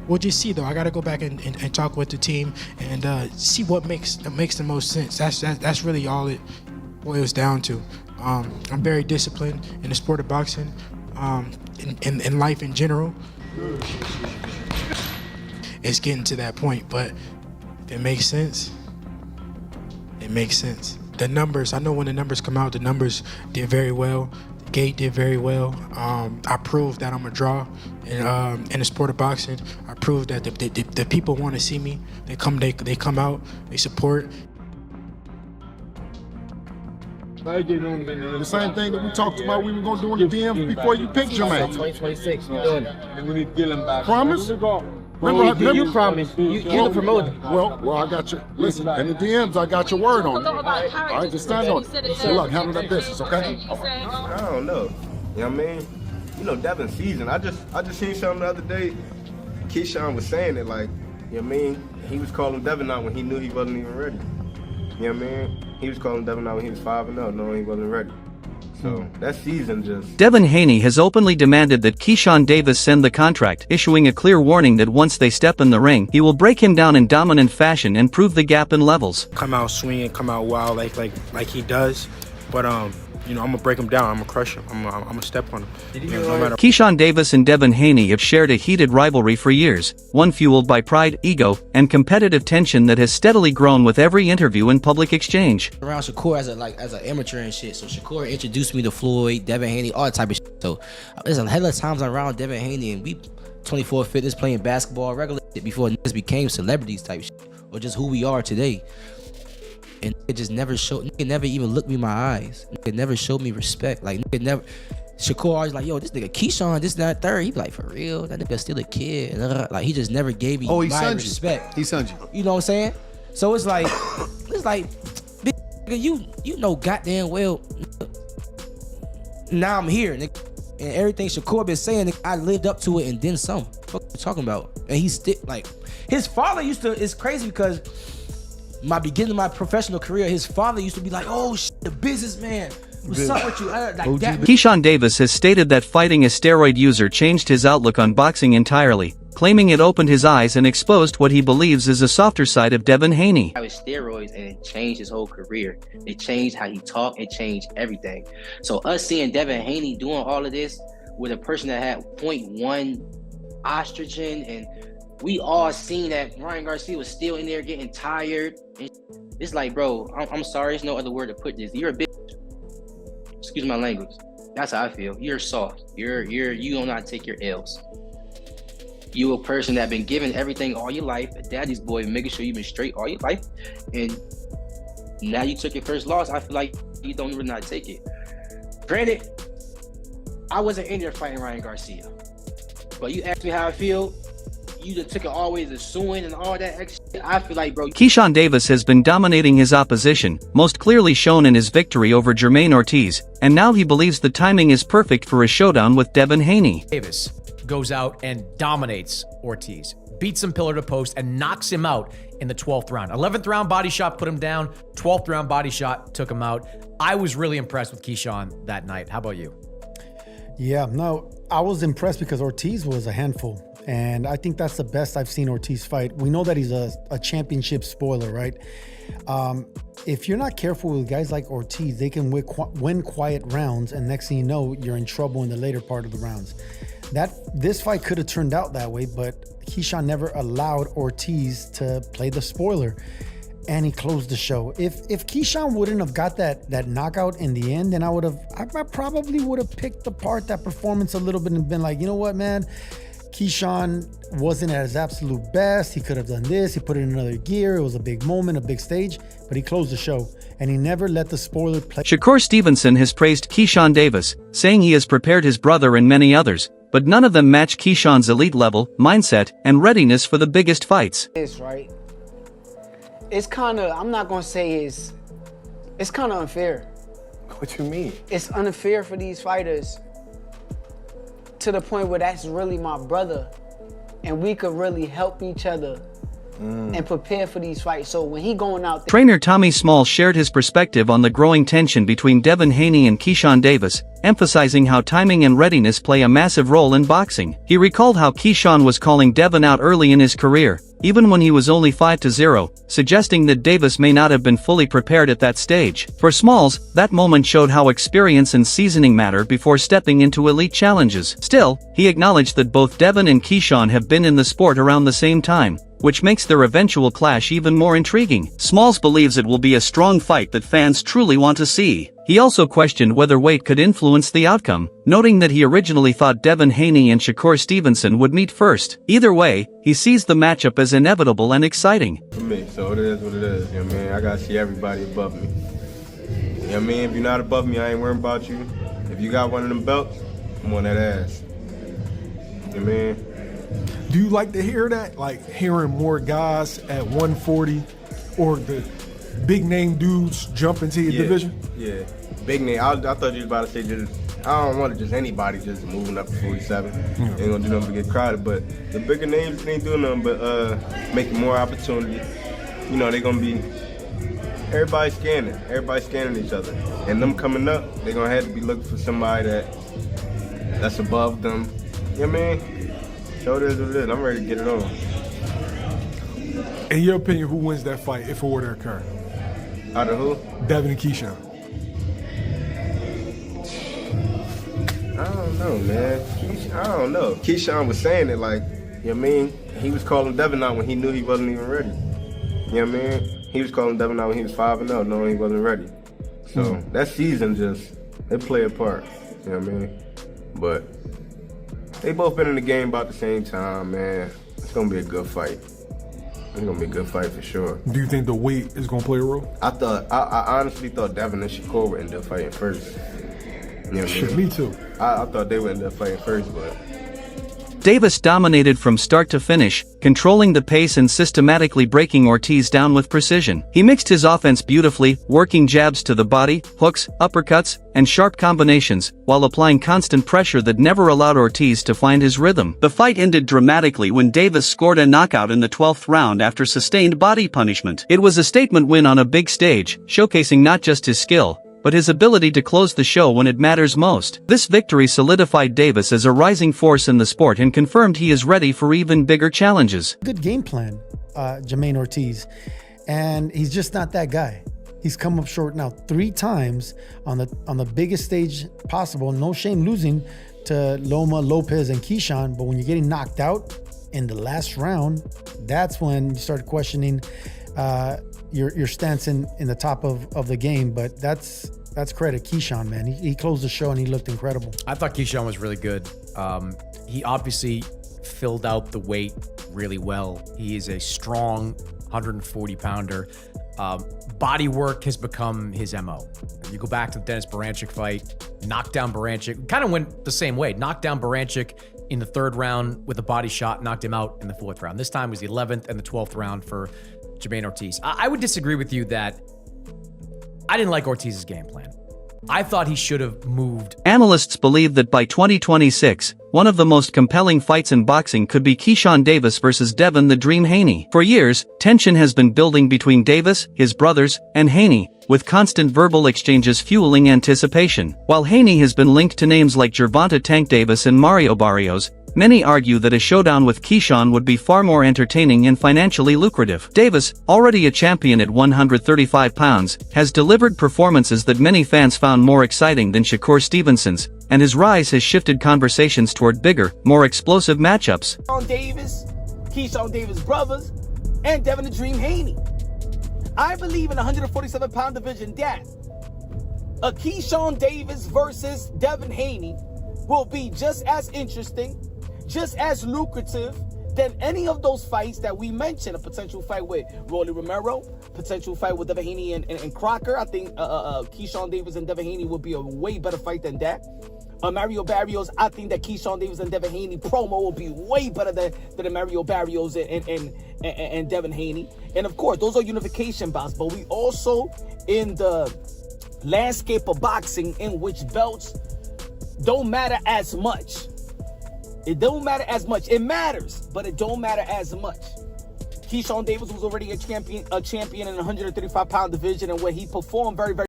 We'll just see though. I got to go back and talk with the team and see what makes the most sense. That's really all it boils down to. I'm very disciplined in the sport of boxing, in life in general. It's getting to that point, but if it makes sense, it makes sense. The numbers, I know when the numbers come out, the numbers did very well. The gate did very well. I proved that I'm a draw in the sport of boxing. I proved that the people want to see me. They come out, they support. The same thing that we talked about we were going to do in the DMs before you picked Jermaine. 2026, you're doing it. We need to get him back. Promise? Remember, you promised. You're the promoter. Well, I got you. Listen, in the DMs, I got your word on it. All right, just stand on it. So look, handle that business, okay? I don't know. You know what I mean? You know, Devin's season. I just seen something the other day. Keyshawn was saying it like, you know what I mean? He was calling Devin out when he knew he wasn't even ready. You know what I mean? He was calling Devin out when he was 5-0, knowing he wasn't ready. So that season just... Devin Haney has openly demanded that Keyshawn Davis send the contract, issuing a clear warning that once they step in the ring, he will break him down in dominant fashion and prove the gap in levels. Come out swinging, come out wild like he does, but you know, I'm gonna break him down. I'm gonna crush him. I'm gonna step on him. Keyshawn Davis and Devin Haney have shared a heated rivalry for years, one fueled by pride, ego, and competitive tension that has steadily grown with every interview and public exchange. Around Shakur as an amateur and shit. So Shakur introduced me to Floyd, Devin Haney, all that type of shit. So there's a hell of times I'm around Devin Haney and we 24 fitness playing basketball, regular shit before niggas became celebrities type shit, or just who we are today. And it just never showed. Nigga never even looked me in my eyes. Nigga never showed me respect. Like nigga never. Shakur always like, yo, this nigga Keyshawn, this, that, third. He be like, for real, that nigga still a kid. And like he just never gave me my respect. He sent you. You know what I'm saying? So it's like, big nigga, you know goddamn well. Now I'm here, nigga, and everything Shakur been saying, nigga, I lived up to it and then some. What you talking about? And he still like, his father used to. It's crazy because. My beginning of my professional career, his father used to be like, oh shit, the businessman. What's up with you? Like that. Keyshawn Davis has stated that fighting a steroid user changed his outlook on boxing entirely, claiming it opened his eyes and exposed what he believes is a softer side of Devin Haney. I was steroids and it changed his whole career. It changed how he talked. It changed everything. So us seeing Devin Haney doing all of this with a person that had 0.1 estrogen, and we all seen that Ryan Garcia was still in there getting tired. It's like, bro, I'm sorry, there's no other word to put this. You're a bitch. Excuse my language. That's how I feel. You're soft. You don't know how to take your L's. You a person that been given everything all your life, a daddy's boy, making sure you've been straight all your life, and now you took your first loss. I feel like you don't even know how to take it. Granted, I wasn't in there fighting Ryan Garcia, but you asked me how I feel. You just took it always as suing and all that extra shit. I feel like, bro. Keyshawn Davis has been dominating his opposition, most clearly shown in his victory over Jermaine Ortiz, and now he believes the timing is perfect for a showdown with Devin Haney. Davis goes out and dominates Ortiz, beats him pillar to post, and knocks him out in the 12th round. 11th round body shot put him down. 12th round body shot took him out. I was really impressed with Keyshawn that night. How about you? Yeah, no, I was impressed because Ortiz was a handful. And I think that's the best I've seen Ortiz fight. We know that he's a championship spoiler, right? If you're not careful with guys like Ortiz, they can win quiet rounds, and next thing you know, you're in trouble in the later part of the rounds. This fight could have turned out that way, but Keyshawn never allowed Ortiz to play the spoiler, and he closed the show. If Keyshawn wouldn't have got that knockout in the end, then I probably would have picked apart that performance a little bit and been like, you know what, man? Keyshawn wasn't at his absolute best. He could have done this. He put it in another gear. It was a big moment, a big stage, but he closed the show, and he never let the spoiler play. Shakur Stevenson has praised Keyshawn Davis, saying he has prepared his brother and many others, but none of them match Keyshawn's elite level, mindset, and readiness for the biggest fights. It's right. It's kind of, I'm not going to say it's kind of unfair. What you mean? It's unfair for these fighters to the point where that's really my brother, and we could really help each other and prepare for these fights. So when he going out there... Trainer Tommy Small shared his perspective on the growing tension between Devin Haney and Keyshawn Davis, emphasizing how timing and readiness play a massive role in boxing. He recalled how Keyshawn was calling Devin out early in his career, even when he was only 5-0, suggesting that Davis may not have been fully prepared at that stage. For Smalls, that moment showed how experience and seasoning matter before stepping into elite challenges. Still, he acknowledged that both Devin and Keyshawn have been in the sport around the same time, which makes their eventual clash even more intriguing. Smalls believes it will be a strong fight that fans truly want to see. He also questioned whether weight could influence the outcome, noting that he originally thought Devin Haney and Shakur Stevenson would meet first. Either way, he sees the matchup as inevitable and exciting. For me, so it is what it is, you know what I mean? I gotta see everybody above me. You know what I mean? If you're not above me, I ain't worrying about you. If you got one of them belts, I'm on that ass. You know what I mean? Do you like to hear that? Like hearing more guys at 140 or the big name dudes jump into your division? Yeah, big name. I thought you was about to say just, I don't want just anybody just moving up to 47. Ain't gonna do nothing but get crowded, but the bigger names ain't doing nothing but making more opportunity. You know, they gonna be, everybody's scanning each other. And them coming up, they gonna have to be looking for somebody that's above them. You know what I mean? So it is what it is. I'm ready to get it on. In your opinion, who wins that fight if it were to occur? Out of who? Devin and Keyshawn. I don't know, man. I don't know. Keyshawn was saying it like, you know what I mean? He was calling Devin out when he knew he wasn't even ready. You know what I mean? He was calling Devin out when he was 5-0, knowing he wasn't ready. So that season they play a part. You know what I mean? But they both been in the game about the same time, man. It's gonna be a good fight. It's gonna be a good fight for sure. Do you think the weight is gonna play a role? I honestly thought Devin and Shakur would end up fighting first. You know what I mean? Me too. I thought they would end up fighting first, but Davis dominated from start to finish, controlling the pace and systematically breaking Ortiz down with precision. He mixed his offense beautifully, working jabs to the body, hooks, uppercuts, and sharp combinations, while applying constant pressure that never allowed Ortiz to find his rhythm. The fight ended dramatically when Davis scored a knockout in the 12th round after sustained body punishment. It was a statement win on a big stage, showcasing not just his skill, but his ability to close the show when it matters most. This victory solidified Davis as a rising force in the sport and confirmed he is ready for even bigger challenges. Good game plan, Jermaine Ortiz, and he's just not that guy. He's come up short now 3 times on the biggest stage possible. No shame losing to Loma, Lopez, and Keyshawn, but when you're getting knocked out in the last round, that's when you start questioning your stance in the top of the game. But that's credit Keyshawn, man. He closed the show and he looked incredible. I thought Keyshawn was really good. He obviously filled out the weight really well. He is a strong 140-pounder. Body work has become his MO. You go back to the Dennis Baranchik fight, knocked down Baranchik, kind of went the same way. Knocked down Baranchik in the 3rd round with a body shot, knocked him out in the 4th round. This time was the 11th and the 12th round for Jermaine Ortiz. I would disagree with you that I didn't like Ortiz's game plan. I thought he should have moved. Analysts believe that by 2026, one of the most compelling fights in boxing could be Keyshawn Davis versus Devin "The Dream" Haney. For years, tension has been building between Davis, his brothers, and Haney, with constant verbal exchanges fueling anticipation. While Haney has been linked to names like Gervonta Tank Davis and Mario Barrios, many argue that a showdown with Keyshawn would be far more entertaining and financially lucrative. Davis, already a champion at 135 pounds, has delivered performances that many fans found more exciting than Shakur Stevenson's, and his rise has shifted conversations toward bigger, more explosive matchups. Keyshawn Davis brothers, and Devin "The Dream" Haney. I believe in the 147-pound division that a Keyshawn Davis versus Devin Haney will be just as interesting, just as lucrative than any of those fights that we mentioned. A potential fight with Rolly Romero, potential fight with Devin Haney and Crocker. I think Keyshawn Davis and Devin Haney would be a way better fight than that. Mario Barrios, I think that Keyshawn Davis and Devin Haney promo will be way better than the Mario Barrios and Devin Haney. And of course, those are unification bouts, but we also in the landscape of boxing in which belts don't matter as much. It don't matter as much. It matters, but it don't matter as much. Keyshawn Davis was already a champion in the 135-pound division, and where he performed very, very